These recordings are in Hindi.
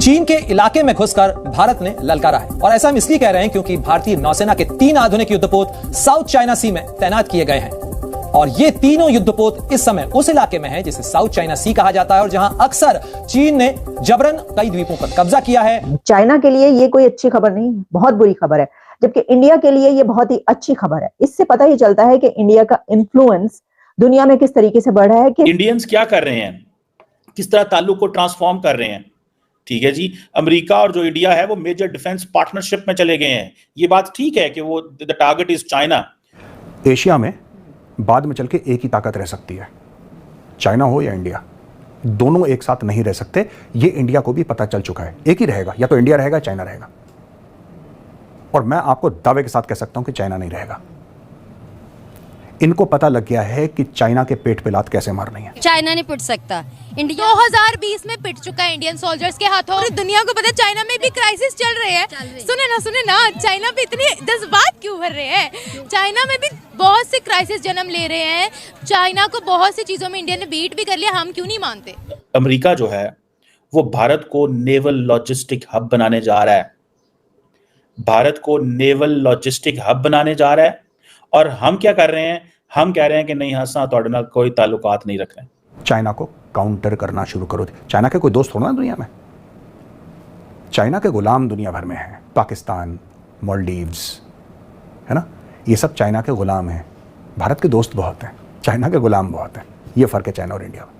चीन के इलाके में घुसकर भारत ने ललकारा है। और ऐसा हम इसलिए कह रहे हैं क्योंकि भारतीय नौसेना के 3 आधुनिक युद्धपोत साउथ चाइना सी में तैनात किए गए हैं। और ये तीनों युद्धपोत इस समय उस इलाके में हैं जिसे साउथ चाइना सी कहा जाता है और जहां अक्सर चीन ने जबरन कई द्वीपों पर कब्जा किया है। चाइना के लिए ये कोई अच्छी खबर नहीं, बहुत बुरी खबर है, जबकि इंडिया के लिए ये बहुत ही अच्छी खबर है। इससे पता ही चलता है कि इंडिया का इन्फ्लुएंस दुनिया में किस तरीके से बढ़ रहा है कि इंडियंस क्या कर रहे हैं, किस तरह ताल्लुक को ट्रांसफॉर्म कर रहे हैं। ठीक है जी, अमेरिका और जो इंडिया है वो मेजर डिफेंस पार्टनरशिप में चले गए हैं। ये बात ठीक है कि वो the target is China. Asia में बाद में चल के एक ही ताकत रह सकती है, चाइना हो या इंडिया, दोनों एक साथ नहीं रह सकते। ये इंडिया को भी पता चल चुका है। एक ही रहेगा, या तो इंडिया रहेगा चाइना रहेगा। और मैं आपको दावे के साथ कह सकता हूं कि चाइना नहीं रहेगा। इनको पता लग गया है कि चाइना के पेट पे लात कैसे मारनी है। चाइना नहीं पिट सकता। इंडिया 2020 में पिट चुका है इंडियन सोल्जर्स के हाथों। पूरी दुनिया को पता है चाइना में भी क्राइसिस चल रहे हैं। सुने ना चाइना पे इतनी जज्बात क्यों भर रहे हैं? चाइना में भी बहुत से क्राइसिस जन्म ले रहे हैं। चाइना को बहुत सी चीजों में इंडिया ने बीट भी कर लिया, हम क्यों नहीं मानते? अमेरिका जो है वो भारत को नेवल लॉजिस्टिक हब बनाने जा रहा है। भारत को नेवल लॉजिस्टिक हब बनाने जा रहा है। और हम क्या कर रहे हैं? हम कह रहे हैं कि नहीं, हंसा तोड़े ना कोई ताल्लुकात नहीं रख रहे हैं। चाइना को काउंटर करना शुरू करो। चाइना के कोई दोस्त थोड़ा ना दुनिया में, चाइना के गुलाम दुनिया भर में हैं। पाकिस्तान, मालदीव्स, है ना, ये सब चाइना के गुलाम हैं। भारत के दोस्त बहुत हैं, चाइना के गुलाम बहुत हैं। ये फर्क है चाइना और इंडिया में।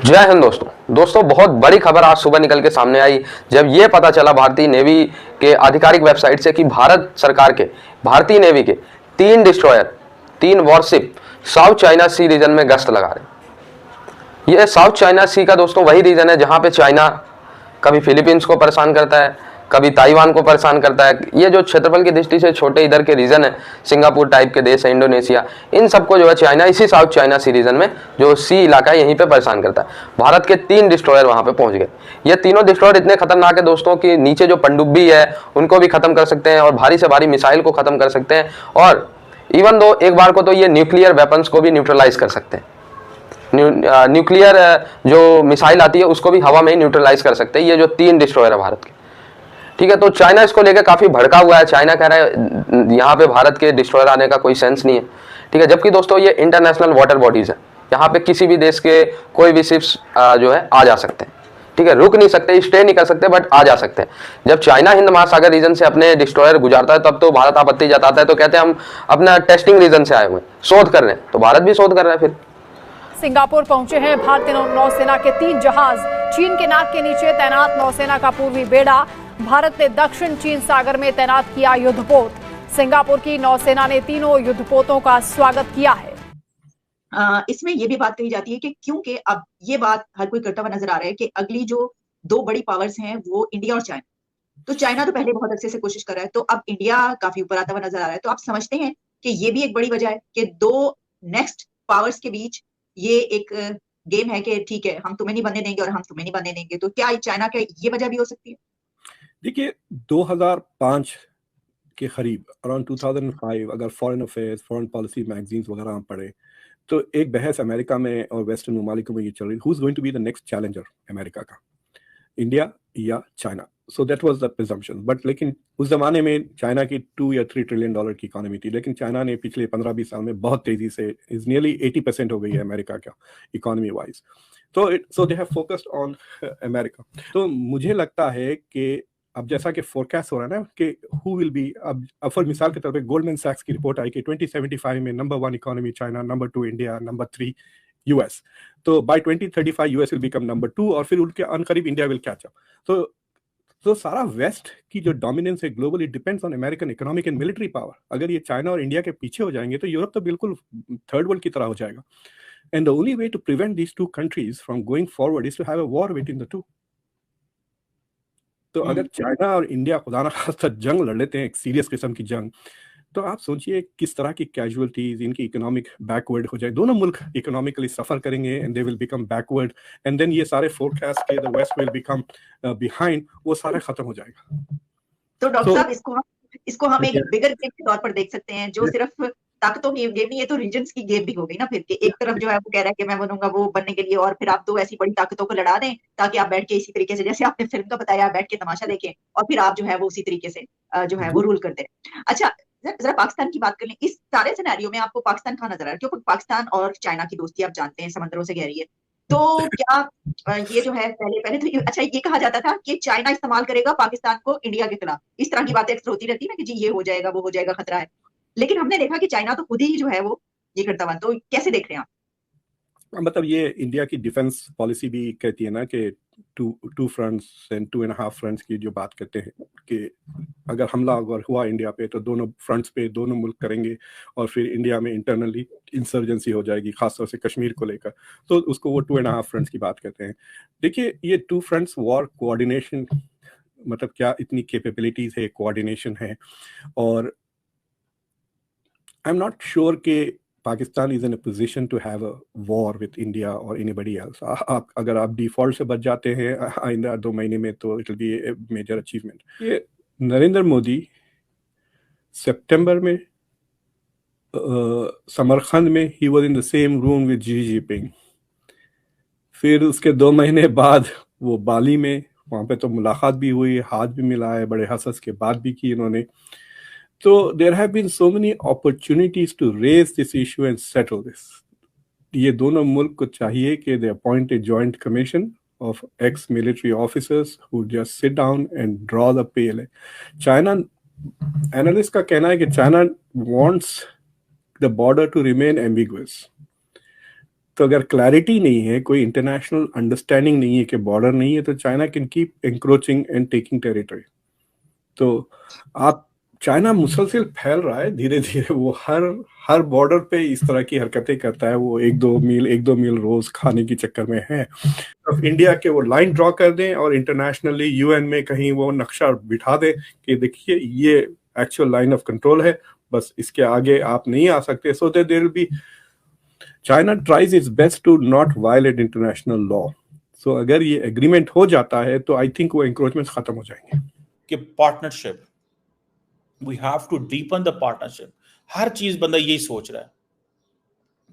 जय हिंद दोस्तों, बहुत बड़ी खबर आज सुबह निकल के सामने आई जब ये पता चला भारतीय नेवी के आधिकारिक वेबसाइट से कि भारत सरकार के भारतीय नेवी के 3 डिस्ट्रॉयर, 3 वॉरशिप साउथ चाइना सी रीजन में गश्त लगा रहे। ये साउथ चाइना सी का दोस्तों वही रीजन है जहां पे चाइना कभी फिलीपींस को परेशान करता है, कभी ताइवान को परेशान करता है। ये जो क्षेत्रफल की दृष्टि से छोटे इधर के रीजन है, सिंगापुर टाइप के देश है, इंडोनेशिया, इन सबको जो है चाइना इसी साउथ चाइना सी रीजन में जो सी इलाका है यहीं पे परेशान करता है। भारत के 3 डिस्ट्रॉयर वहां पे पहुंच गए। ये तीनों डिस्ट्रॉयर इतने खतरनाक है दोस्तों कि नीचे जो पनडुब्बी है उनको भी खत्म कर सकते हैं और भारी से भारी मिसाइल को खत्म कर सकते हैं। और इवन दो एक बार को तो ये न्यूक्लियर वेपन्स को भी न्यूट्रलाइज कर सकते हैं। न्यूक्लियर जो मिसाइल आती है उसको भी हवा में ही न्यूट्रलाइज कर सकते हैं। ये जो 3 डिस्ट्रॉयर है भारत के, ठीक है। तो चाइना इसको लेकर काफी भड़का हुआ है। चाइना कह रहा है यहाँ पे भारत के डिस्ट्रॉयर आने का कोई सेंस नहीं है, ठीक है। जबकि दोस्तों ये इंटरनेशनल वाटर बॉडीज है, यहाँ पे किसी भी देश के कोई भी शिप्स जो है आ जा सकते हैं, ठीक है। रुक नहीं सकते, स्टे नहीं कर सकते, बट आ जा सकते हैं। जब चाइना हिंद महासागर रीजन से अपने डिस्ट्रॉयर गुजारता है तब तो भारत आपत्ति जताता है, तो कहते हैं हम अपना टेस्टिंग रीजन से आए हुए हैं, शोध कर रहे हैं। तो भारत भी शोध कर रहा है। फिर सिंगापुर पहुंचे हैं भारतीय नौसेना के 3 जहाज। चीन के नाक के नीचे तैनात नौसेना का पूर्वी बेड़ा। भारत ने दक्षिण चीन सागर में तैनात किया युद्धपोत। सिंगापुर की नौसेना ने तीनों युद्धपोतों का स्वागत किया है। इसमें यह भी बात कही जाती है कि क्योंकि अब ये बात हर कोई करता हुआ नजर आ रहा है कि अगली जो 2 बड़ी पावर्स हैं वो इंडिया और चाइना। तो चाइना तो पहले बहुत अच्छे से कोशिश कर रहा है, तो अब इंडिया काफी ऊपर आता हुआ नजर आ रहा है। तो आप समझते हैं कि ये भी एक बड़ी वजह है कि 2 नेक्स्ट पावर्स के बीच ये एक गेम है कि ठीक है, हम तुम्हें नहीं बनने देंगे और हम तुम्हें नहीं बनने देंगे। तो क्या चाइना का ये वजह भी हो सकती है? देखिए, 2005 के करीब, अराउंड 2005, अगर foreign affairs, foreign policy magazines वगैरह हम पढ़े तो एक बहस अमेरिका में और वेस्टर्न ममालिकों में ये चल रही, who is going to be the next challenger America का, इंडिया या China. So that was the presumption. But लेकिन उस जमाने में चाइना की 2 या 3 ट्रिलियन डॉलर की इकोनॉमी थी, लेकिन चाइना ने पिछले 15-20 साल में बहुत तेजी से इज नियरली 80% हो गई है अमेरिका का economy wise. So they have focused on America. तो मुझे लगता है कि अब जैसा कि फोरकास्ट हो रहा है ना कि हु विल बी, अब फॉर मिसाल के तौर पे गोल्डमैन सैक्स की रिपोर्ट आई कि 2075 में number 1 economy China, number 2 India, number 3 US. तो by 2035 US will become number 2 और फिर उनके अनकरीब इंडिया विल कैच अप। तो सारा वेस्ट की जो डोमिनेंस है globally depends on American economic and military power. अगर ये चाइना और इंडिया के पीछे हो जाएंगे तो यूरोप तो बिल्कुल थर्ड वर्ल्ड की तरह हो जाएगा। And the only way to prevent these 2 countries from going forward is to have a war between the 2। तो अगर चाइना और इंडिया खुदा ना खास्ता जंग लड़ लेते हैं, एक सीरियस किस्म की जंग, तो आप सोचिए किस तरह की कैजुअलिटीज, इनकी इकोनॉमिक बैकवर्ड हो जाए। दोनों मुल्क इकोनॉमिकली सफर करेंगे and they will become backward, and then ये सारे फोरकास्ट के the West will become behind, वो सारा खत्म हो जाएगा। तो डॉक्टर साहब, इसको हम एक बिगर गेम के तौर पर देख सकते हैं जो सिर्फ ताकतों की गेम नहीं, ये तो रीजन्स की गेम भी हो गई ना फिर, कि एक तरफ जो है वो कह रहा है कि मैं बनूंगा वो बनने के लिए, और फिर आप दो ऐसी बड़ी ताकतों को लड़ा दें ताकि आप बैठ के इसी तरीके से, जैसे आपने फिल्म का बताया, आप बैठ के तमाशा देखें और फिर आप जो है वो उसी तरीके से जो है वो रूल करते हैं। अच्छा, जरा पाकिस्तान की बात कर लें। इस सारे सिनेरियो में आपको पाकिस्तान कहाँ नजर आ रहा है? क्योंकि पाकिस्तान और चाइना की दोस्ती आप जानते हैं समंदरों से गहरी है, तो क्या ये जो है पहले तो अच्छा ये कहा जाता था कि चाइना इस्तेमाल करेगा पाकिस्तान को इंडिया के खिलाफ, इस तरह की बातें अक्सर होती रहती है ना कि जी ये हो जाएगा वो हो जाएगा, खतरा है। लेकिन हमने देखा कि चाइना तो खुद ही जो है वो ये करता हुआ, तो कैसे देख रहे हैं आप? मतलब ये इंडिया की डिफेंस पॉलिसी भी कहती है ना कि टू फ्रंट्स एंड 2.5 फ्रंट्स की जो बात करते हैं कि अगर हमला अगर हुआ इंडिया पे तो दोनों फ्रंट्स पे दोनों मुल्क करेंगे और फिर इंडिया में इंटरनली इंसर्जेंसी हो जाएगी, खासतौर से कश्मीर को लेकर, तो उसको वो 2.5 फ्रंट्स की बात कहते हैं। देखिए ये 2 फ्रंट्स वॉर कोऑर्डिनेशन, मतलब क्या इतनी कैपेबिलिटीज है, कोऑर्डिनेशन है, और आई एम नॉट श्योर कि Pakistan is in a position to have a war with India और एनीबडी एल्स। अगर आप डिफॉल्ट से बच जाते हैं आइंदा 2 महीने में तो it will be a major achievement. ये नरेंद्र मोदी सितंबर में समरकंद में ही was in the same room with Xi Jinping, फिर उसके 2 महीने बाद वो बाली में, वहाँ पे तो मुलाकात भी हुई, हाथ भी मिलाए, बड़े हंस के बात भी की इन्होंने। So there have been so many opportunities to raise this issue and settle this. ये दोनों मुल्क को चाहिए कि they appoint a joint commission of ex-military officers who just sit down and draw the PLA. China analyst का कहना है कि China wants the border to remain ambiguous. तो अगर क्लैरिटी नहीं है, कोई इंटरनेशनल अंडरस्टैंडिंग नहीं है कि बॉर्डर नहीं है, तो China can keep encroaching and taking territory. तो आप चाइना मुसलसल फैल रहा है धीरे धीरे, वो हर बॉर्डर पे इस तरह की हरकतें करता है, वो एक दो मील रोज खाने के चक्कर में है। तो इंडिया के वो लाइन ड्रॉ कर दें और इंटरनेशनली यूएन में कहीं वो नक्शा बिठा दें कि देखिए ये एक्चुअल लाइन ऑफ कंट्रोल है, बस इसके आगे आप नहीं आ सकते। So that there will be, China tries its best to not violate international law. So अगर ये एग्रीमेंट हो जाता है तो आई थिंक वो एंक्रोचमेंट खत्म हो जाएंगे। कि partnership, we have to deepen the partnership. हर चीज बंदा यही सोच रहा है,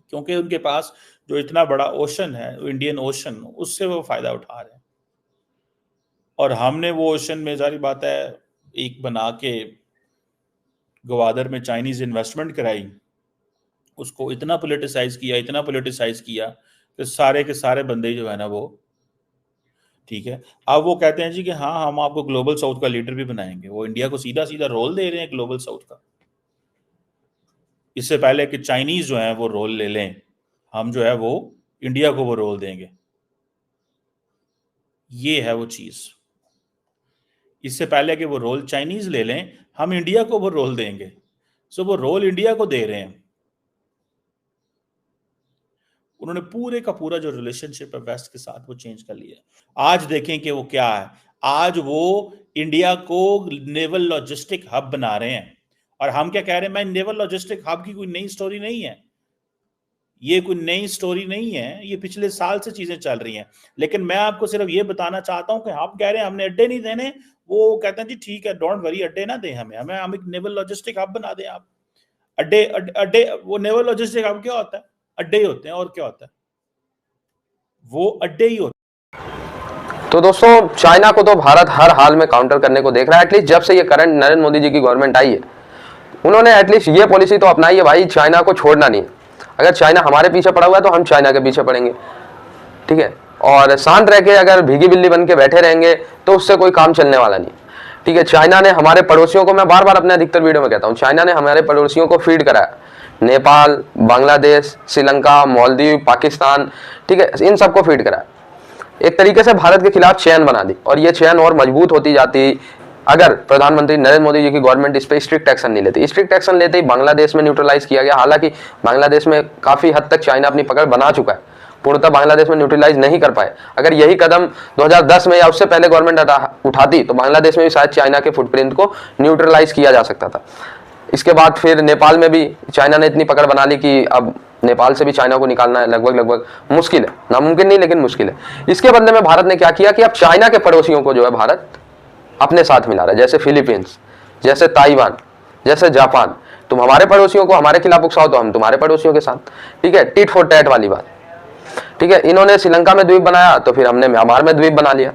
क्योंकि उनके पास जो इतना बड़ा ओशन है, इंडियन ओशन, उससे वो फायदा उठा रहे हैं। और हमने वो ओशन में, जारी बात है, एक बना के ग्वादर में चाइनीज इन्वेस्टमेंट कराई, उसको इतना पोलिटिसाइज किया कि सारे के सारे बंदे जो है ना वो ठीक है। अब वो कहते हैं जी कि हाँ हम आपको ग्लोबल साउथ का लीडर भी बनाएंगे। वो इंडिया को सीधा सीधा रोल दे रहे हैं ग्लोबल साउथ का, इससे पहले कि चाइनीज जो है वो रोल ले लें, हम जो है वो इंडिया को वो रोल देंगे। ये है वो चीज, इससे पहले कि वो रोल चाइनीज ले लें, हम इंडिया को वो रोल देंगे। सो वो रोल इंडिया को दे रहे हैं। उन्होंने पूरे का पूरा जो रिलेशनशिप है वेस्ट के साथ वो चेंज कर लिया। आज देखें कि वो क्या है, आज वो इंडिया को नेवल लॉजिस्टिक हब बना रहे हैं। और हम क्या कह रहे हैं, मैं नेवल लॉजिस्टिक हब की कोई नई स्टोरी नहीं है, ये कोई नई स्टोरी नहीं है, ये पिछले साल से चीजें चल रही हैं। लेकिन मैं आपको सिर्फ ये बताना चाहता हूं कि आप कह रहे हैं हमने अड्डे नहीं देने, वो कहते हैं जी ठीक है डोंट वरी, अड्डे ना दें हमें हम एक नेवल लॉजिस्टिक हब बना दें। आप अड्डे वो नेवल लॉजिस्टिक हब क्या होता है? अड्डे ही होते हैं, और क्या होता है? वो अड्डे ही होते हैं। तो दोस्तों, चाइना को तो भारत हर हाल में काउंटर करने को देख रहा है। एटलीस्ट जब से ये करंट नरेंद्र मोदी जी की गवर्नमेंट आई है, उन्होंने एटलीस्ट ये पॉलिसी तो अपनाई है, भाई चाइना को छोड़ना नहीं। अगर चाइना हमारे पीछे पड़ा हुआ है तो हम चाइना के पीछे पड़ेंगे, ठीक है। और शांत रह के अगर भीगी बिल्ली बन के बैठे रहेंगे तो उससे कोई काम चलने वाला नहीं, ठीक है। चाइना ने हमारे पड़ोसियों को, मैं बार बार अपने अधिकतर वीडियो में कहता हूँ, चाइना ने हमारे पड़ोसियों को फीड कराया। नेपाल, बांग्लादेश, श्रीलंका, मालदीव, पाकिस्तान, ठीक है, इन सबको फीड कराया। एक तरीके से भारत के खिलाफ चैन बना दी, और ये चैन और मजबूत होती जाती अगर प्रधानमंत्री नरेंद्र मोदी जी की गवर्नमेंट इस पर स्ट्रिक्ट एक्शन नहीं लेती। स्ट्रिक्ट एक्शन लेते ही बांग्लादेश में न्यूट्रलाइज किया गया। हालांकि बांग्लादेश में काफी हद तक चाइना अपनी पकड़ बना चुका है, पूर्णतः बांग्लादेश में न्यूट्रलाइज नहीं कर पाए। अगर यही कदम 2010 में या उससे पहले गवर्नमेंट उठाती तो बांग्लादेश में भी शायद चाइना के फुटप्रिंट को न्यूट्रलाइज किया जा सकता था। इसके बाद फिर नेपाल में भी चाइना ने इतनी पकड़ बना ली कि अब नेपाल से भी चाइना को निकालना लगभग मुश्किल है, नामुमकिन नहीं लेकिन मुश्किल है। इसके बदले में भारत ने क्या किया कि अब चाइना के पड़ोसियों को जो है भारत अपने साथ मिला रहा है, जैसे फिलीपींस, जैसे ताइवान, जैसे जापान, तुम हमारे पड़ोसियों को हमारे खिलाफ उकसाओ तो हम तुम्हारे पड़ोसियों के साथ। ठीक है, टिट फॉर टैट वाली बात। ठीक है, इन्होंने श्रीलंका में द्वीप बनाया तो फिर हमने म्यांमार में द्वीप बना लिया।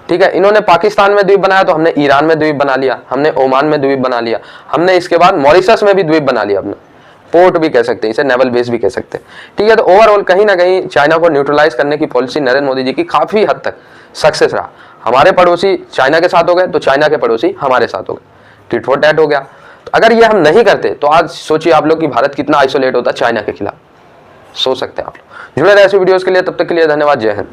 ठीक है, इन्होंने पाकिस्तान में द्वीप बनाया तो हमने ईरान में द्वीप बना लिया, हमने ओमान में द्वीप बना लिया, हमने इसके बाद मॉरिशस में भी द्वीप बना लिया, अपना पोर्ट भी कह सकते हैं इसे, नेवल बेस भी कह सकते हैं। ठीक है, तो ओवरऑल कहीं ना कहीं चाइना को न्यूट्रलाइज करने की पॉलिसी नरेंद्र मोदी जी की काफी हद तक सक्सेस रहा। हमारे पड़ोसी चाइना के साथ हो गए तो चाइना के पड़ोसी हमारे साथ हो गए, टिट फॉर टैट हो गया। तो अगर ये हम नहीं करते तो आज सोचिए आप लोग कि भारत कितना आइसोलेट होता चाइना के खिलाफ, सोच सकते हैं आप लोग। जुड़े रहे ऐसी वीडियोस के लिए, तब तक के लिए धन्यवाद, जय हिंद।